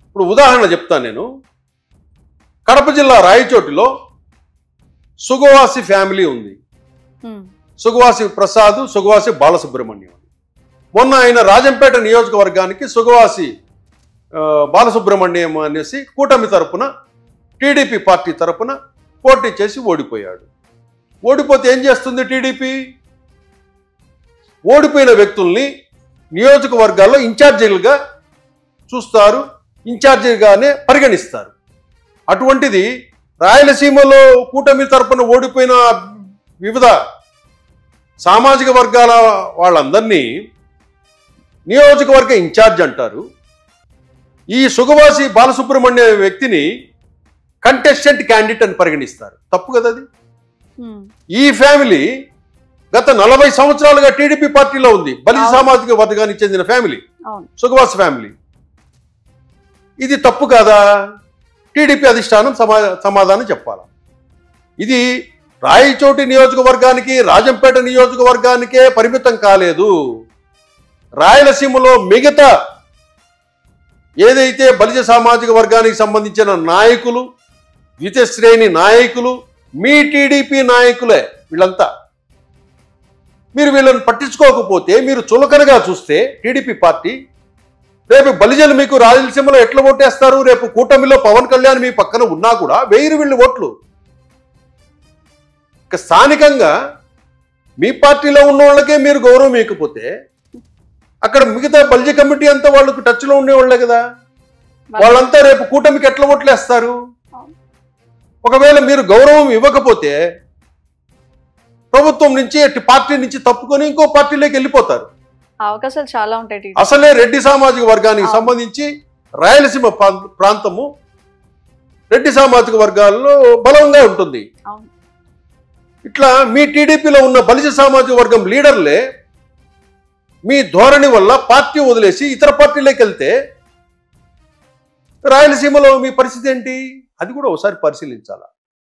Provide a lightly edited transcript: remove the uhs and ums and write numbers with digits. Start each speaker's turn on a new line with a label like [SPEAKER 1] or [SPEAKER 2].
[SPEAKER 1] ఇప్పుడు ఉదాహరణ చెప్తాను నేను. కడప జిల్లా రాయచోటిలో సుగవాసి ఫ్యామిలీ ఉంది. సుగవాసి ప్రసాద్, సుగవాసి బాలసుబ్రహ్మణ్యం. మొన్న ఆయన రాజంపేట నియోజకవర్గానికి సుగవాసి బాలసుబ్రహ్మణ్యం అనేసి కూటమి తరపున, టీడీపీ పార్టీ తరపున పోటీ చేసి ఓడిపోయాడు. ఓడిపోతే ఏం చేస్తుంది టీడీపీ? ఓడిపోయిన వ్యక్తుల్ని నియోజకవర్గాల్లో ఇన్ఛార్జీలుగా చూస్తారు, ఇన్ఛార్జిగానే పరిగణిస్తారు. అటువంటిది రాయలసీమలో కూటమి తరపున ఓడిపోయిన వివిధ సామాజిక వర్గాల వాళ్ళందరినీ నియోజకవర్గ ఇన్ఛార్జ్ అంటారు. ఈ సుగవాసి బాలసుబ్రహ్మణ్య వ్యక్తిని కంటెస్టెంట్ క్యాండిడేట్ అని పరిగణిస్తారు. తప్పు కదా అది. ఈ ఫ్యామిలీ గత 40 సంవత్సరాలుగా టీడీపీ పార్టీలో ఉంది. బలిజ సామాజిక వర్గానికి చెందిన ఫ్యామిలీ సుగవాసి ఫ్యామిలీ. ఇది తప్పు కాదా? టీడీపీ అధిష్టానం సమాధానం చెప్పాలి. ఇది రాయచోటి నియోజకవర్గానికి, రాజంపేట నియోజకవర్గానికే పరిమితం కాలేదు. రాయలసీమలో మిగతా ఏదైతే బలిజ సామాజిక వర్గానికి సంబంధించిన నాయకులు, ద్వితీయ శ్రేణి నాయకులు, మీ టీడీపీ నాయకులే వీళ్ళంతా. మీరు వీళ్ళని పట్టించుకోకపోతే, మీరు చులకనగా చూస్తే టీడీపీ పార్టీ, రేపు బలిజలు మీకు రాయలసీమలో ఎట్లా ఓటేస్తారు? రేపు కూటమిలో పవన్ కళ్యాణ్ మీ పక్కన ఉన్నా కూడా వేయరు వీళ్ళు ఓట్లు. ఇక స్థానికంగా మీ పార్టీలో ఉన్న వాళ్ళకే మీరు గౌరవం ఇవ్వకపోతే, అక్కడ మిగతా బలిజ కమిటీ అంతా వాళ్ళకు టచ్లో ఉండేవాళ్లే కదా. వాళ్ళంతా రేపు కూటమికి ఎట్లా ఓట్లేస్తారు? ఒకవేళ మీరు గౌరవం ఇవ్వకపోతే ప్రభుత్వం నుంచి, పార్టీ నుంచి తప్పుకొని ఇంకో పార్టీలోకి వెళ్ళిపోతారు.
[SPEAKER 2] అవకాశాలు చాలా ఉంటాయి.
[SPEAKER 1] అసలే రెడ్డి సామాజిక వర్గానికి సంబంధించి రాయలసీమ ప్రాంతము రెడ్డి సామాజిక వర్గాల్లో బలంగా ఉంటుంది. ఇట్లా మీ టీడీపీలో ఉన్న బలిజ సామాజిక వర్గం లీడర్లే మీ ధోరణి వల్ల పార్టీ వదిలేసి ఇతర పార్టీలోకి వెళ్తే రాయలసీమలో మీ పరిస్థితి ఏంటి? అది కూడా ఒకసారి పరిశీలించాలా.